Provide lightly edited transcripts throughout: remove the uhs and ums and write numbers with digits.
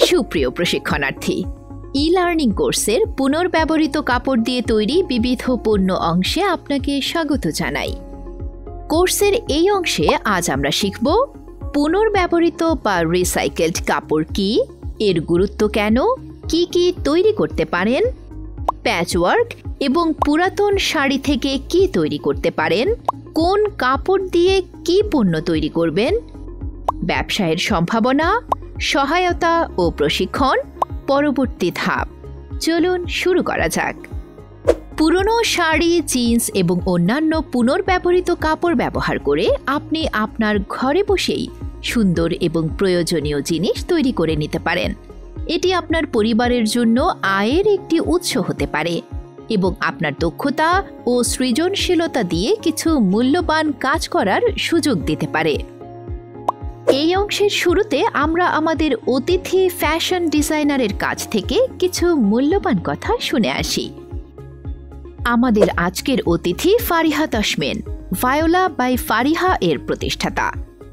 সুপ্রিয় প্রশিক্ষণার্থী, ই-লার্নিং কোর্সের পুনর্ব্যবহৃত কাপড় দিয়ে তৈরি বিবিধ পণ্য অংশে আপনাকে স্বাগত জানাই। কোর্সের এই অংশে আজ আমরা শিখব পুনর্ব্যবহৃত বা রিসাইকেলড কাপড় কি, এর গুরুত্ব কেন, কি কি তৈরি করতে পারেন, প্যাচওয়ার্ক এবং পুরাতন শাড়ি থেকে কি তৈরি করতে পারেন, কোন কাপড় দিয়ে কি পণ্য তৈরি করবেন, ব্যবসায়ের সম্ভাবনা, সহায়তা ও প্রশিক্ষণ। পরবর্তী ধাপ, চলুন শুরু করা যাক। পুরনো শাড়ি, জিন্স এবং অন্যান্য পুনর্ব্যবহৃত কাপড় ব্যবহার করে আপনি আপনার ঘরে বসেই সুন্দর এবং প্রয়োজনীয় জিনিস তৈরি করে নিতে পারেন। এটি আপনার পরিবারের জন্য আয়ের একটি উৎস হতে পারে এবং আপনার দক্ষতা ও সৃজনশীলতা দিয়ে কিছু মূল্যবান কাজ করার সুযোগ দিতে পারে। এই অংশের শুরুতে আমরা আমাদের অতিথি ফ্যাশন ডিজাইনারের কাছ থেকে কিছু মূল্যবান কথা শুনে আসি। আমাদের আজকের অতিথি ফারিহা তাসমিন, ভায়োলা বাই ফারিহা এর প্রতিষ্ঠাতা।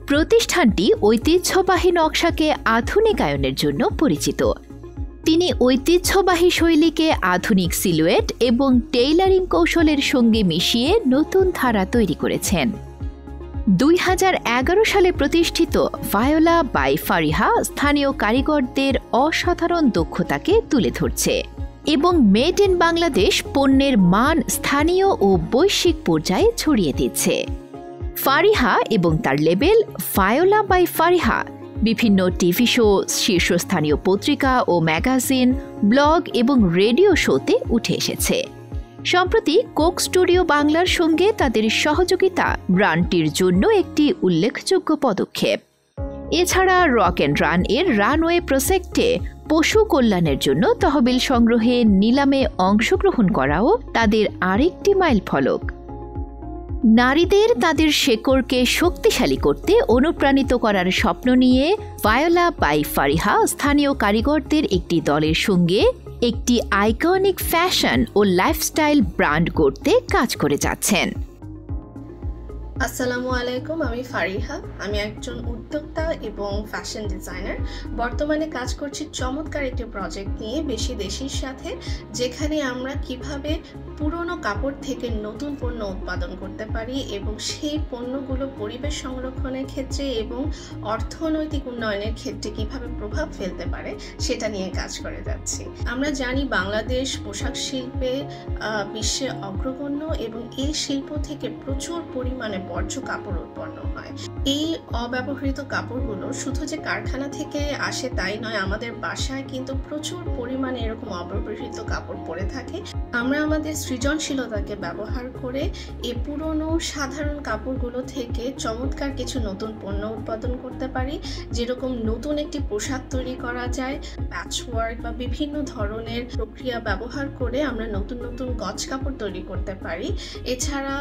প্রতিষ্ঠানটি ঐতিহ্যবাহী নকশাকে আধুনিকায়নের জন্য পরিচিত। তিনি ঐতিহ্যবাহী শৈলীকে আধুনিক সিলুয়েট এবং টেইলারিং কৌশলের সঙ্গে মিশিয়ে নতুন ধারা তৈরি করেছেন। 2011 সালে প্রতিষ্ঠিত ভায়োলা বাই ফারিহা স্থানীয় কারিগরদের অসাধারণ দক্ষতাকে তুলে ধরছে এবং মেড ইন বাংলাদেশ পণ্যের মান স্থানীয় ও বৈশ্বিক পর্যায়ে ছড়িয়ে দিচ্ছে। ফারিহা এবং তার লেবেল ভায়োলা বাই ফারিহা বিভিন্ন টিভি শো, শীর্ষস্থানীয় পত্রিকা ও ম্যাগাজিন, ব্লগ এবং রেডিও শোতে উঠে এসেছে। সম্প্রতি কোক স্টুডিও বাংলার সঙ্গে তাদের সহযোগিতা ব্র্যান্ডটির জন্য একটি উল্লেখযোগ্য পদক্ষেপ। এছাড়া রক অ্যান্ড রান এর রানওয়ে প্রজেক্টে পশু কল্যাণের জন্য তহবিল সংগ্রহে নিলামে অংশগ্রহণ করাও তাদের আরেকটি মাইলফলক। নারীদের তাদের শেকড়কে শক্তিশালী করতে অনুপ্রাণিত করার স্বপ্ন নিয়ে ভায়োলা বাই ফারিহা স্থানীয় কারিগরদের একটি দলের সঙ্গে একটি আইকনিক ফ্যাশন ও লাইফস্টাইল ব্র্যান্ড গড়তে কাজ করে যাচ্ছেন। আসসালামু আলাইকুম, আমি ফারিহা। আমি একজন উদ্যোক্তা এবং ফ্যাশন ডিজাইনার। বর্তমানে কাজ করছি চমৎকার একটি প্রজেক্ট নিয়ে বেশি দেশির সাথে, যেখানে আমরা কিভাবে পুরনো কাপড় থেকে নতুন পণ্য উৎপাদন করতে পারি এবং সেই পণ্যগুলো পরিবেশ সংরক্ষণের ক্ষেত্রে এবং অর্থনৈতিক উন্নয়নের ক্ষেত্রে কিভাবে প্রভাব ফেলতে পারে সেটা নিয়ে কাজ করে যাচ্ছি। আমরা জানি বাংলাদেশ পোশাক শিল্পে বিশ্বে অগ্রগণ্য এবং এই শিল্প থেকে প্রচুর পরিমাণে বর্জ্য কাপড় উৎপন্ন হয়। এই অব্যবহৃত কাপড়গুলো শুধু যে কারখানা থেকে আসে তাই নয়, আমাদের বাসায় কিন্তু প্রচুর পরিমাণে এরকম অব্যবহৃত কাপড় পরে থাকে। আমরা আমাদের সৃজনশীলতাকে ব্যবহার করে এই পুরনো সাধারণ কাপড়গুলো থেকে চমৎকার কিছু নতুন পণ্য উৎপাদন করতে পারি। যেরকম নতুন একটি পোশাক তৈরি করা যায়, প্যাচওয়ার্ক বা বিভিন্ন ধরনের প্রক্রিয়া ব্যবহার করে আমরা নতুন নতুন গজ কাপড় তৈরি করতে পারি। এছাড়া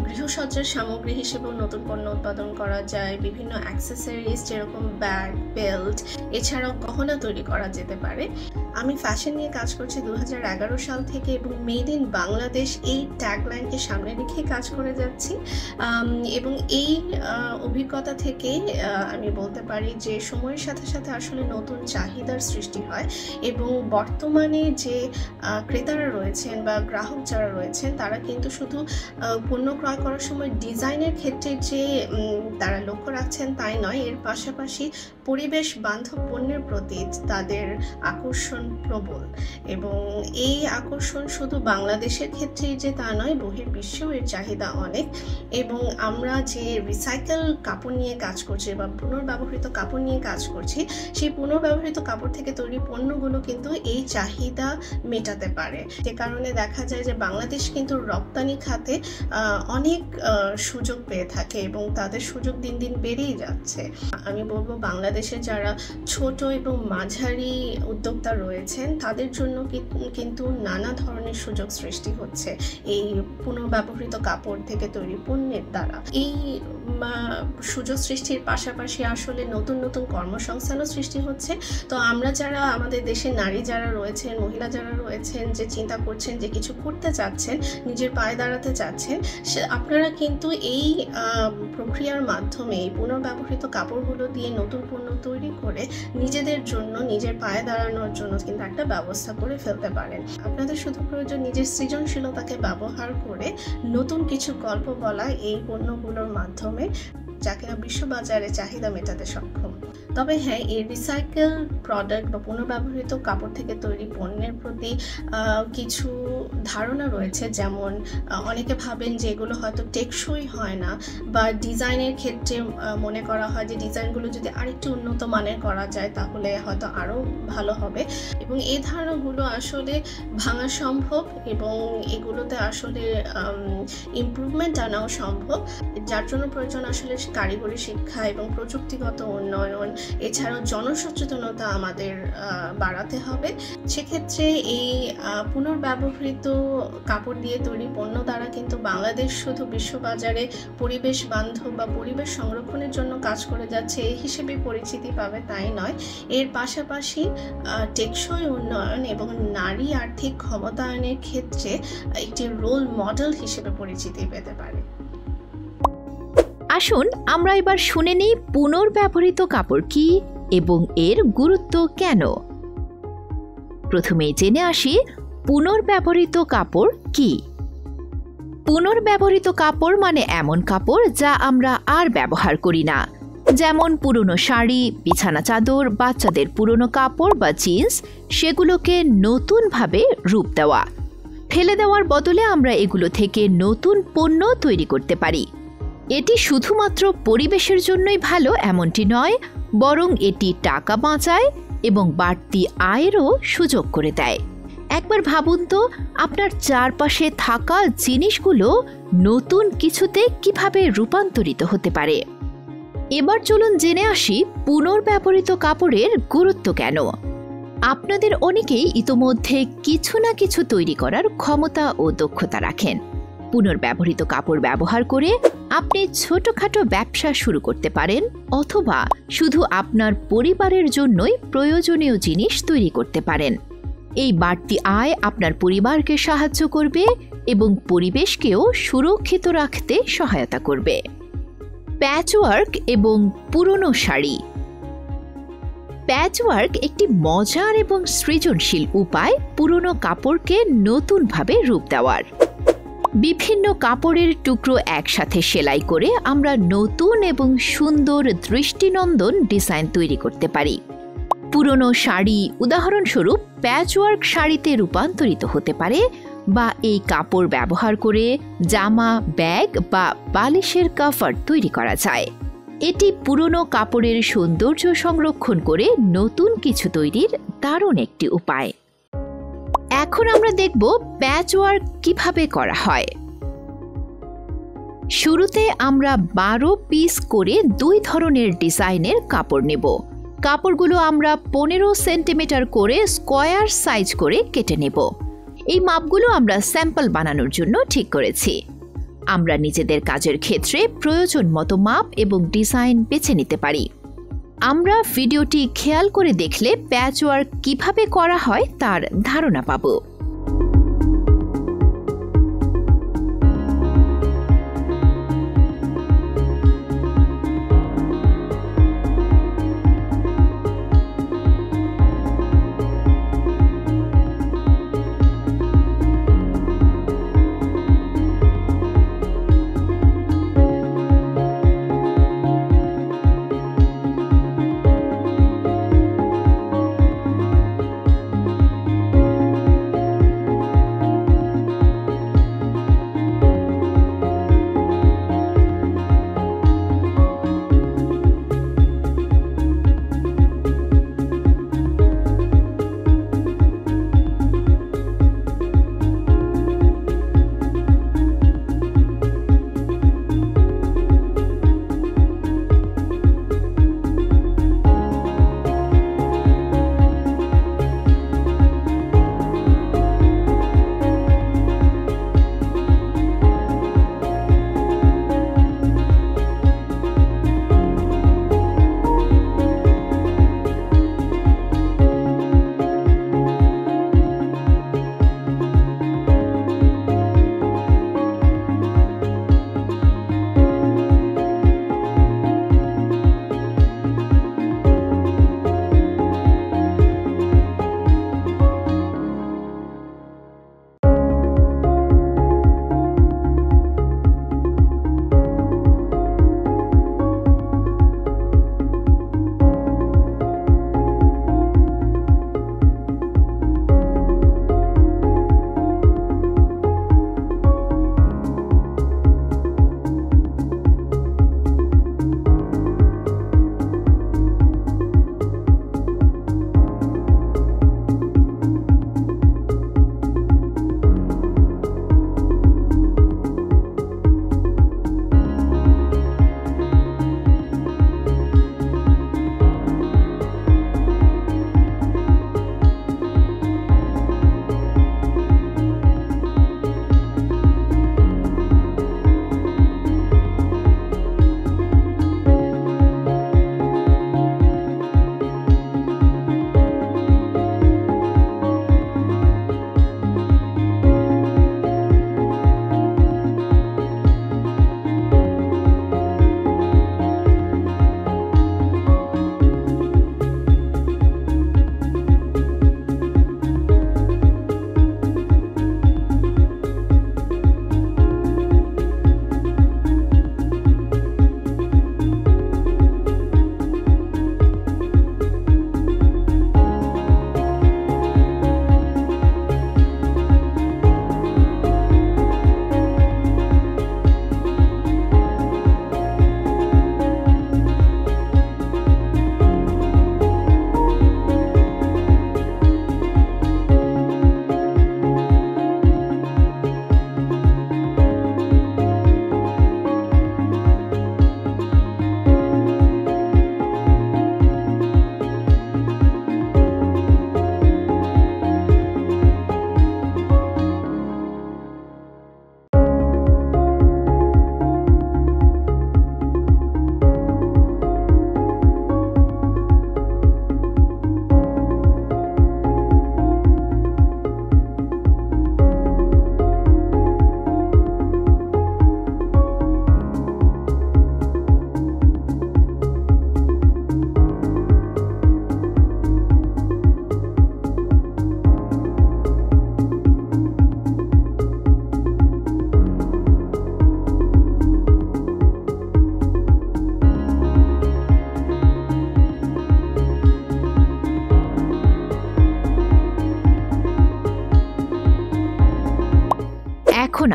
গৃহসজ্জার সামগ্রী হিসেবেও নতুন পণ্য উৎপাদন করা যায়, বিভিন্ন অ্যাক্সেসরিজ যেরকম ব্যাগ, বেল্ট, এছাড়াও গহনা তৈরি করা যেতে পারে। আমি ফ্যাশন নিয়ে কাজ করছি 2011 সাল থেকে এবং মেড ইন বাংলাদেশ এই ট্যাগলাইনকে সামনে রেখে কাজ করে যাচ্ছি। এবং এই অভিজ্ঞতা থেকে আমি বলতে পারি যে সময়ের সাথে সাথে আসলে নতুন চাহিদার সৃষ্টি হয় এবং বর্তমানে যে ক্রেতারা রয়েছেন বা গ্রাহক যারা রয়েছেন তারা কিন্তু শুধু পণ্য ক্রয় করার সময় ডিজাইনের ক্ষেত্রে যে তারা লক্ষ্য রাখছেন তাই নয়, এর পাশাপাশি পরিবেশ বান্ধব পণ্যের প্রতি তাদের আকর্ষণ প্রবল। এবং এই আকর্ষণ শুধু বাংলাদেশের ক্ষেত্রেই যে তা নয়, বহির্বিশ্বেও এর চাহিদা অনেক। এবং আমরা যে রিসাইকেল কাপড় নিয়ে কাজ করছি বা পুনর্ব্যবহৃত কাপড় নিয়ে কাজ করছি, সেই পুনর্ব্যবহৃত কাপড় থেকে তৈরি পণ্যগুলো কিন্তু এই চাহিদা মেটাতে পারে। যে কারণে দেখা যায় যে বাংলাদেশ কিন্তু রপ্তানি খাতে অনেক সুযোগ পেয়ে থাকে এবং তাদের সুযোগ দিন দিন বেড়েই যাচ্ছে। আমি বলবো বাংলাদেশে যারা ছোট এবং মাঝারি উদ্যোক্তা রয়েছেন তাদের জন্য কিন্তু নানা ধরনের সুযোগ সৃষ্টি হচ্ছে এই পুনর্ব্যবহৃত কাপড় থেকে তৈরি পণ্যের দ্বারা। এই সুযোগ সৃষ্টির পাশাপাশি আসলে নতুন নতুন কর্মসংস্থানও সৃষ্টি হচ্ছে। তো আমরা যারা আমাদের দেশের নারী যারা রয়েছেন, মহিলা যারা রয়েছেন, যে চিন্তা করছেন যে কিছু করতে চাচ্ছেন, নিজের পায়ে দাঁড়াতে চাচ্ছেন, আপনারা কিন্তু এই প্রক্রিয়ার মাধ্যমে এই পুনর্ব্যবহৃত কাপড়গুলো দিয়ে নতুন পণ্য তৈরি করে নিজেদের জন্য, নিজের পায়ে দাঁড়ানোর জন্য কিন্তু একটা ব্যবস্থা করে ফেলতে পারেন। আপনাদের শুধু প্রয়োজন নিজের সৃজনশীলতাকে ব্যবহার করে নতুন কিছু গল্প বলা এই পণ্যগুলোর মাধ্যমে, যা কিনা বিশ্ববাজারে চাহিদা মেটাতে সক্ষম। তবে হ্যাঁ, এই রিসাইকেল প্রোডাক্ট বা পুনর্ব্যবহৃত কাপড় থেকে তৈরি পণ্যের প্রতি কিছু ধারণা রয়েছে। যেমন অনেকে ভাবেন যে এগুলো হয়তো টেকসই হয় না, বা ডিজাইনের ক্ষেত্রে মনে করা হয় যে ডিজাইনগুলো যদি আরেকটু উন্নত মানের করা যায় তাহলে হয়তো আরও ভালো হবে, এবং এই ধারণাগুলো আসলে ভাঙা সম্ভব এবং এগুলোতে আসলে ইমপ্রুভমেন্ট আনাও সম্ভব। যার জন্য প্রয়োজন আসলে কারিগরি শিক্ষা এবং প্রযুক্তিগত উন্নয়ন, এছাড়াও জনসচেতনতা আমাদের বাড়াতে হবে। সেক্ষেত্রে এই পুনর্ব্যবহৃত কাপড় দিয়ে তৈরি পণ্য দ্বারা কিন্তু বাংলাদেশ শুধু বিশ্ববাজারে পরিবেশ বান্ধব বা পরিবেশ সংরক্ষণের জন্য কাজ করে যাচ্ছে এই হিসেবে পরিচিতি পাবে তাই নয়, এর পাশাপাশি টেকসই উন্নয়ন এবং নারী আর্থিক ক্ষমতায়নের ক্ষেত্রে একটি রোল মডেল হিসেবে পরিচিতি পেতে পারে। আসুন আমরা এবার শুনে নিই পুনর্ব্যবহৃত কাপড় কি এবং এর গুরুত্ব কেন। প্রথমে জেনে আসি পুনর্ব্যবহৃত কাপড় কি। পুনর্ব্যবহৃত কাপড় মানে এমন কাপড় যা আমরা আর ব্যবহার করি না, যেমন পুরনো শাড়ি, বিছানা চাদর, বাচ্চাদের পুরনো কাপড় বা জিন্স, সেগুলোকে নতুনভাবে রূপ দেওয়া। ফেলে দেওয়ার বদলে আমরা এগুলো থেকে নতুন পণ্য তৈরি করতে পারি। এটি শুধুমাত্র পরিবেশের জন্যই ভালো এমনটি নয়, বরং এটি টাকা বাঁচায় এবং বাড়তি আয়েরও সুযোগ করে দেয়। একবার ভাবুন তো, আপনার চারপাশে থাকা জিনিসগুলো নতুন কিছুতে কিভাবে রূপান্তরিত হতে পারে। এবার চলুন জেনে আসি পুনর্ব্যবহৃত কাপড়ের গুরুত্ব কেন। আপনাদের অনেকেই ইতোমধ্যে কিছু না কিছু তৈরি করার ক্ষমতা ও দক্ষতা রাখেন। পুনর্ব্যবহৃত কাপড় ব্যবহার করে আপনি ছোটখাটো ব্যবসা শুরু করতে পারেন, অথবা শুধু আপনার পরিবারের জন্যই প্রয়োজনীয় জিনিস তৈরি করতে পারেন। এই বাড়তি আয় আপনার পরিবারকে সাহায্য করবে এবং পরিবেশকেও সুরক্ষিত রাখতে সহায়তা করবে। প্যাচওয়ার্ক এবং পুরনো শাড়ি। প্যাচওয়ার্ক একটি মজার এবং সৃজনশীল উপায় পুরনো কাপড়কে নতুনভাবে রূপ দেওয়ার। বিভিন্ন কাপড়ের টুকরো একসাথে সেলাই করে আমরা নতুন এবং সুন্দর দৃষ্টিনন্দন ডিজাইন তৈরি করতে পারি। পুরনো শাড়ি উদাহরণস্বরূপ প্যাচওয়ার্ক শাড়িতে রূপান্তরিত হতে পারে, বা এই কাপড় ব্যবহার করে জামা, ব্যাগ বা বালিশের কভার তৈরি করা যায়। এটি পুরনো কাপড়ের সৌন্দর্য সংরক্ষণ করে নতুন কিছু তৈরির দারুণ একটি উপায়। এখন আমরা দেখব প্যাচওয়ার্ক কিভাবে করা হয়। শুরুতে আমরা 12 পিস করে 2 ধরনের ডিজাইনের কাপড় নেব। কাপড়গুলো আমরা 15 সেন্টিমিটার করে স্কোয়ার সাইজ করে কেটে নেব। এই মাপগুলো আমরা স্যাম্পল বানানোর জন্য ঠিক করেছি। আমরা নিজেদের কাজের ক্ষেত্রে প্রয়োজন মতো মাপ এবং ডিজাইন বেছে নিতে পারি। আমরা ভিডিওটি খেয়াল করে দেখলে প্যাচওয়ার্ক কিভাবে করা হয় তার ধারণা পাব।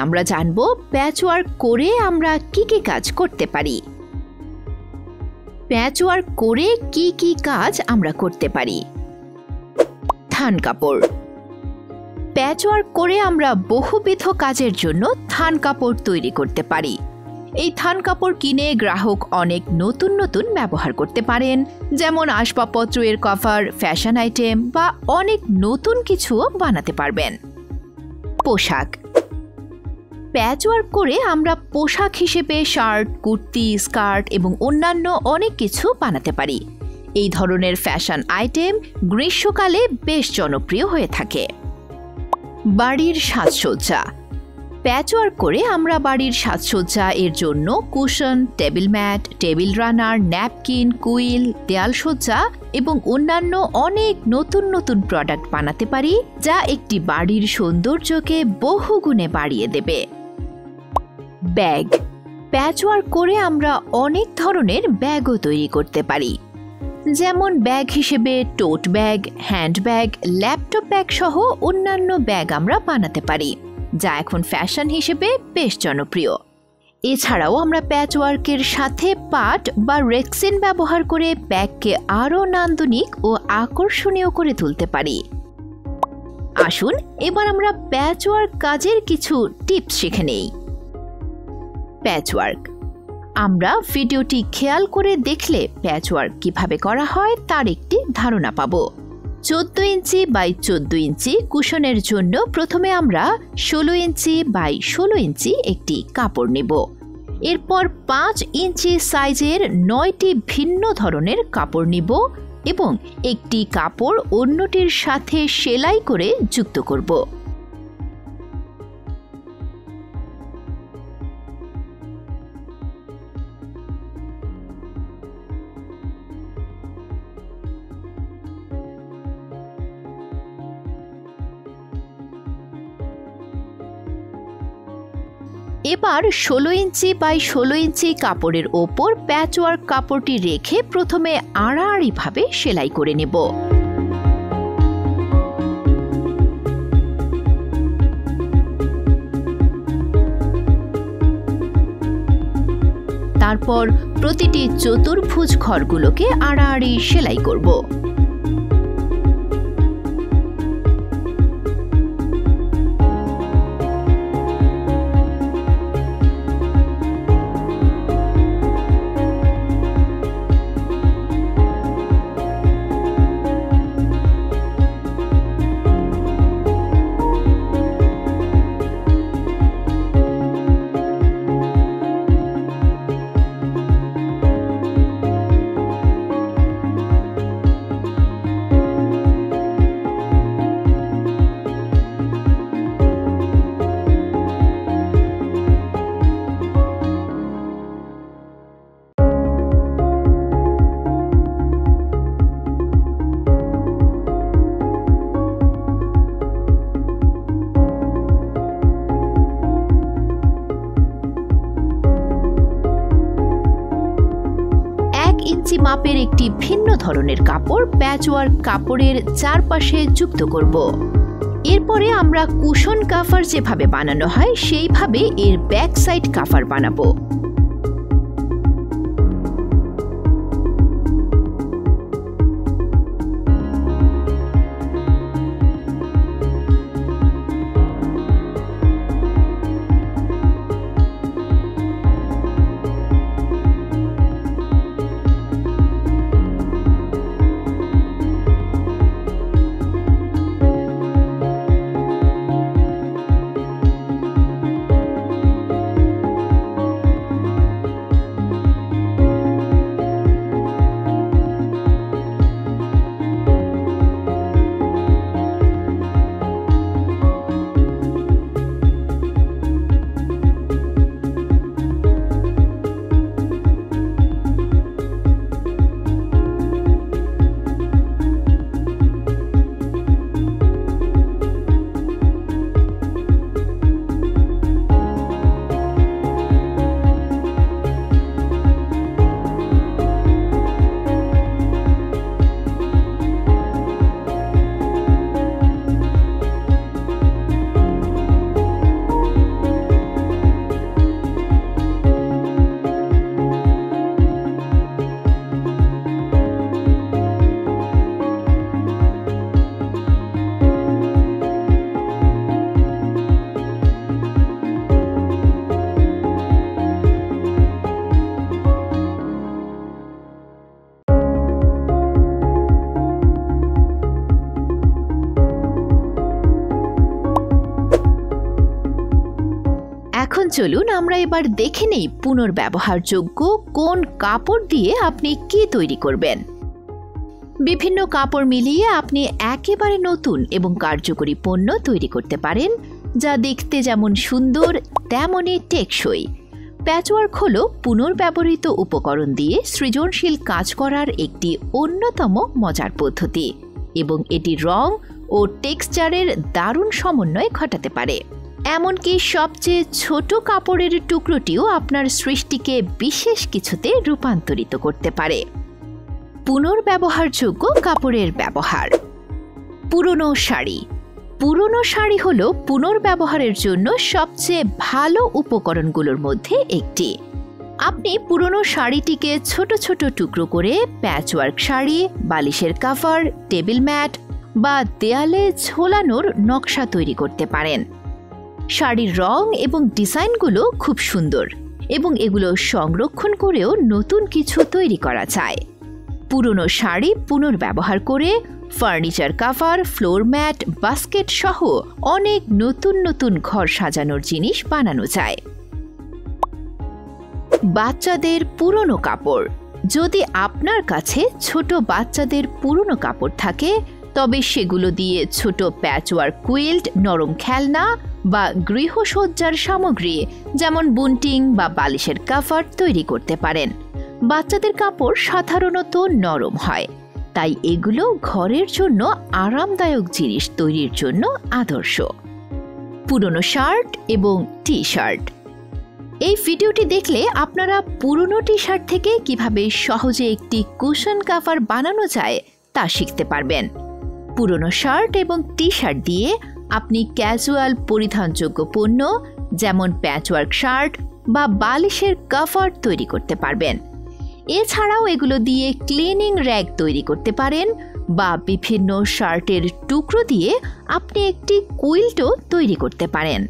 আমরা জানব প্যাচওয়ার্ক করে আমরা কি কি কাজ করতে পারি। প্যাচওয়ার্ক করে কি কি কাজ আমরা করতে পারি? থান কাপড়। প্যাচওয়ার্ক করে আমরা বহুবিধ কাজের জন্য থান কাপড় তৈরি করতে পারি। এই থান কাপড় কিনে গ্রাহক অনেক নতুন নতুন ব্যবহার করতে পারেন, যেমন আসবাবপত্রের কভার, ফ্যাশন আইটেম বা অনেক নতুন কিছুও বানাতে পারবেন। পোশাক। প্যাচওয়ার্ক করে আমরা পোশাক হিসেবে শার্ট, কুর্তি, স্কার্ট এবং অন্যান্য অনেক কিছু বানাতে পারি। এই ধরনের ফ্যাশন আইটেম গ্রীষ্মকালে বেশ জনপ্রিয় হয়ে থাকে। বাড়ির সাজসজ্জা। প্যাচওয়ার্ক করে আমরা বাড়ির সাজসজ্জা এর জন্য cushion, table mat, table runner, napkin, quilt, দেয়ালসজ্জা এবং অন্যান্য অনেক নতুন নতুন প্রোডাক্ট বানাতে পারি, যা একটি বাড়ির সৌন্দর্যকে বহুগুণে বাড়িয়ে দেবে। ব্যাগ। প্যাচওয়ার্ক করে আমরা অনেক ধরনের ব্যাগও তৈরি করতে পারি, যেমন ব্যাগ হিসেবে টোট bag, hand bag, laptop bag সহ অন্যান্য ব্যাগ আমরা বানাতে পারি, যা এখন ফ্যাশন হিসেবে বেশ জনপ্রিয়। এছাড়াও আমরা প্যাচওয়ার্কের সাথে পাট বা রেক্সিন ব্যবহার করে ব্যাগকে আরও নান্দনিক ও আকর্ষণীয় করে তুলতে পারি। আসুন এবার আমরা প্যাচওয়ার্ক কাজের কিছু টিপস শিখে নেই। প্যাচওয়ার্ক। আমরা ভিডিওটি খেয়াল করে দেখলে প্যাচওয়ার্ক কিভাবে করা হয় তার একটি ধারণা পাব। 14 ইঞ্চি বাই 14 ইঞ্চি কুশনের জন্য প্রথমে আমরা 16 ইঞ্চি বাই 16 ইঞ্চি একটি কাপড় নেব। এরপর 5 ইঞ্চি সাইজের 9টি ভিন্ন ধরনের কাপড় নিব এবং একটি কাপড় অন্যটির সাথে সেলাই করে যুক্ত করব। এবার 16 ইঞ্চি বাই 16 ইঞ্চি কাপড়ের ওপর প্যাচওয়ার্ক কাপড়টি রেখে প্রথমে আড়াআড়িভাবে সেলাই করে নেব। তারপর প্রতিটি চতুর্ভুজ ঘরগুলোকে আড়াআড়ি সেলাই করব। মাপের একটি ভিন্ন ধরনের কাপড় প্যাচওয়ার্ক কাপড়ের চারপাশে যুক্ত করব। এরপরে আমরা কুশন কাভার যেভাবে বানানো হয় সেইভাবে এর ব্যাক সাইড কাভার বানাবো। এখন চলুন আমরা এবার দেখে নেই পুনর্ব্যবহারযোগ্য কোন কাপড় দিয়ে আপনি কি তৈরি করবেন। বিভিন্ন কাপড় মিলিয়ে আপনি একেবারে নতুন এবং কার্যকরী পণ্য তৈরি করতে পারেন, যা দেখতে যেমন সুন্দর তেমনই টেকসই। প্যাচওয়ার্ক হলো পুনর্ব্যবহৃত উপকরণ দিয়ে সৃজনশীল কাজ করার একটি অন্যতম মজার পদ্ধতি এবং এটি রং ও টেক্সচারের দারুণ সমন্বয় ঘটাতে পারে। এমনকি সবচেয়ে ছোট কাপড়ের টুকরোটিও আপনার সৃষ্টিকে বিশেষ কিছুতে রূপান্তরিত করতে পারে। পুনর্ব্যবহারযোগ্য কাপড়ের ব্যবহার। পুরনো শাড়ি। পুরনো শাড়ি হলো পুনর্ব্যবহারের জন্য সবচেয়ে ভালো উপকরণগুলোর মধ্যে একটি। আপনি পুরনো শাড়িটিকে ছোট ছোট টুকরো করে প্যাচওয়ার্ক শাড়ি, বালিশের কভার, টেবিল ম্যাট বা দেয়ালে ঝোলানোর নকশা তৈরি করতে পারেন। শাড়ির রং এবং ডিজাইনগুলো খুব সুন্দর এবং এগুলো সংরক্ষণ করেও নতুন কিছু তৈরি করা যায়। পুরনো শাড়ি পুনর্ব্যবহার করে furniture cover, floor mat, basket সহ অনেক নতুন নতুন ঘর সাজানোর জিনিস বানানো যায়। বাচ্চাদের পুরনো কাপড়। যদি আপনার কাছে ছোট বাচ্চাদের পুরনো কাপড় থাকে তবে সেগুলো দিয়ে ছোট প্যাচওয়ার্ক কুইল্ট, নরম খেলনা বা গৃহসজ্জার সামগ্রী যেমন বুনটিং বা বালিশের কভার তৈরি করতে পারেন। বাচ্চাদের কাপড় সাধারণত নরম হয়, তাই এগুলো ঘরের জন্য আরামদায়ক জিনিস তৈরির জন্য আদর্শ। পুরনো শার্ট এবং টি শার্ট। এই ভিডিওটি দেখলে আপনারা পুরনো টি শার্ট থেকে কিভাবে সহজে একটি কুশন কভার বানানো যায় তা শিখতে পারবেন। পুরনো শার্ট এবং টি শার্ট দিয়ে আপনি ক্যাজুয়াল পরিধানযোগ্য পণ্য যেমন প্যাচওয়ার্ক শার্ট বা বালিশের কভার তৈরি করতে পারবেন। এছাড়াও এগুলো দিয়ে ক্লিনিং র্যাগ তৈরি করতে পারেন বা বিভিন্ন শার্টের টুকরো দিয়ে আপনি একটি কুইল্টও তৈরি করতে পারেন।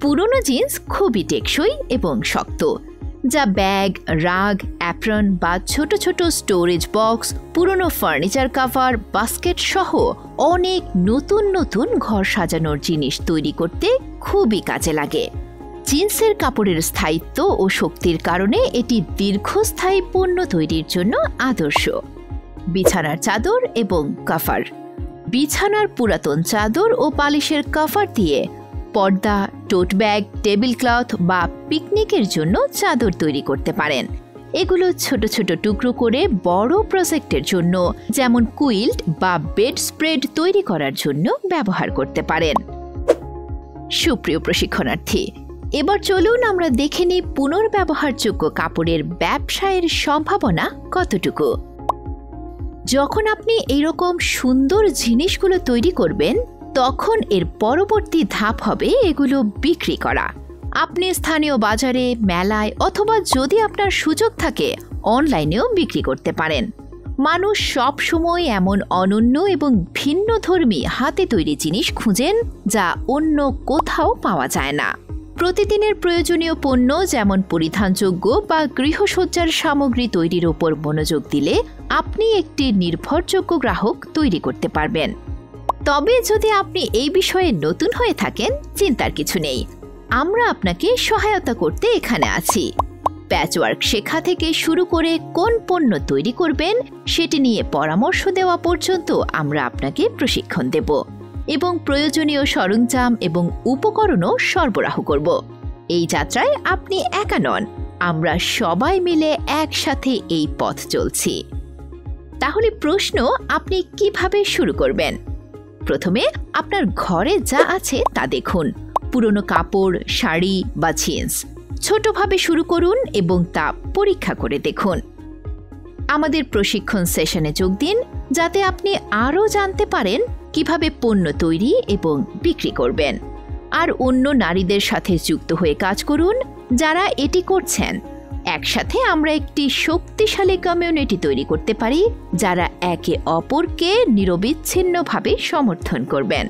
পুরনো জিন্স খুবই টেকসই এবং শক্ত, যা ব্যাগ, রাগ, অ্যাপ্রন বা ছোট ছোট স্টোরেজ বক্স, পুরনো ফার্নিচার কভার, বাস্কেট সহ অনেক নতুন নতুন ঘর সাজানোর জিনিস তৈরি করতে খুবই কাজে লাগে। জিন্সের কাপড়ের স্থায়িত্ব ও শক্তির কারণে এটি দীর্ঘস্থায়ী পণ্য তৈরির জন্য আদর্শ। বিছানার চাদর এবং কভার। বিছানার পুরাতন চাদর ও পালিশের কভার দিয়ে পর্দা, টোট ব্যাগ, টেবিল ক্লথ বা পিকনিকের জন্য চাদর তৈরি করতে পারেন। এগুলো ছোট ছোট টুকরো করে বড় প্রজেক্টের জন্য, যেমন কুইল্ট বা বেড স্প্রেড তৈরি করার জন্য ব্যবহার করতে পারেন। সুপ্রিয় প্রশিক্ষণার্থী, এবার চলুন আমরা দেখে নিই পুনর্ব্যবহারযোগ্য কাপড়ের ব্যবসায়ের সম্ভাবনা কতটুকু। যখন আপনি এইরকম সুন্দর জিনিসগুলো তৈরি করবেন, তখন এর পরবর্তী ধাপ হবে এগুলো বিক্রি করা। আপনি স্থানীয় বাজারে, মেলায় অথবা যদি আপনার সুযোগ থাকে অনলাইনেও বিক্রি করতে পারেন। মানুষ সব সময় এমন অনন্য এবং ভিন্নধর্মী হাতে তৈরি জিনিস খুঁজেন যা অন্য কোথাও পাওয়া যায় না। প্রতিদিনের প্রয়োজনীয় পণ্য যেমন পরিধানযোগ্য বা গৃহসজ্জার সামগ্রী তৈরির উপর মনোযোগ দিলে আপনি একটি নির্ভরযোগ্য গ্রাহক তৈরি করতে পারবেন। তবে যদি আপনি এই বিষয়ে নতুন হয়ে থাকেন, চিন্তার কিছু নেই, আমরা আপনাকে সহায়তা করতে এখানে আছি। প্যাচওয়ার্ক শেখা থেকে শুরু করে কোন পণ্য তৈরি করবেন সেটি নিয়ে পরামর্শ দেওয়া পর্যন্ত আমরা আপনাকে প্রশিক্ষণ দেব এবং প্রয়োজনীয় সরঞ্জাম এবং উপকরণও সরবরাহ করব। এই যাত্রায় আপনি একা নন, আমরা সবাই মিলে একসাথে এই পথ চলছি। তাহলে প্রশ্ন, আপনি কিভাবে শুরু করবেন? প্রথমে আপনার ঘরে যা আছে তা দেখুন। পুরনো কাপড়, শাড়ি বা জিন্স ছোটভাবে শুরু করুন এবং তা পরীক্ষা করে দেখুন। আমাদের প্রশিক্ষণ সেশনে যোগ দিন, যাতে আপনি আরও জানতে পারেন কিভাবে পণ্য তৈরি এবং বিক্রি করবেন। আর অন্য নারীদের সাথে যুক্ত হয়ে কাজ করুন যারা এটি করছেন। একসাথে আমরা একটি শক্তিশালী কমিউনিটি তৈরি করতে পারি যারা একে অপরকে নিরবিচ্ছিন্নভাবে সমর্থন করবেন।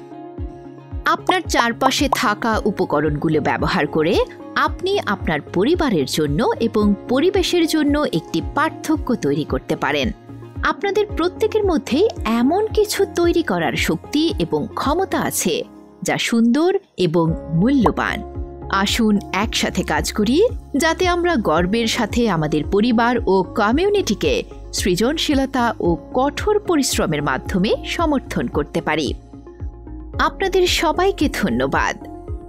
আপনার চারপাশে থাকা উপকরণগুলো ব্যবহার করে আপনি আপনার পরিবারের জন্য এবং পরিবেশের জন্য একটি পার্থক্য তৈরি করতে পারেন। আপনাদের প্রত্যেকের মধ্যেই এমন কিছু তৈরি করার শক্তি এবং ক্ষমতা আছে যা সুন্দর এবং মূল্যবান। আসুন একসাথে কাজ করি, যাতে আমরা গর্বের সাথে আমাদের পরিবার ও কমিউনিটিকে সৃজনশীলতা ও কঠোর পরিশ্রমের মাধ্যমে সমর্থন করতে পারি। আপনাদের সবাইকে ধন্যবাদ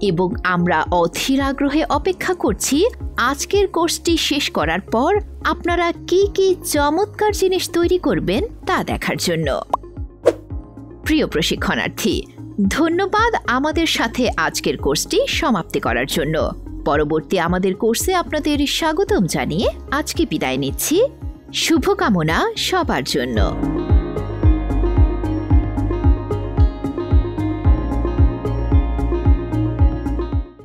এবং আমরা অধীর আগ্রহে অপেক্ষা করছি আজকের কোর্সটি শেষ করার পর আপনারা কি কি চমৎকার জিনিস তৈরি করবেন তা দেখার জন্য। প্রিয় প্রশিক্ষণার্থী, ধন্যবাদ আমাদের সাথে আজকের কোর্সটি সমাপ্তি করার জন্য। পরবর্তী আমাদের কোর্সে আপনাদের স্বাগতম জানিয়ে আজকে বিদায় নিচ্ছি। শুভকামনা সবার জন্য।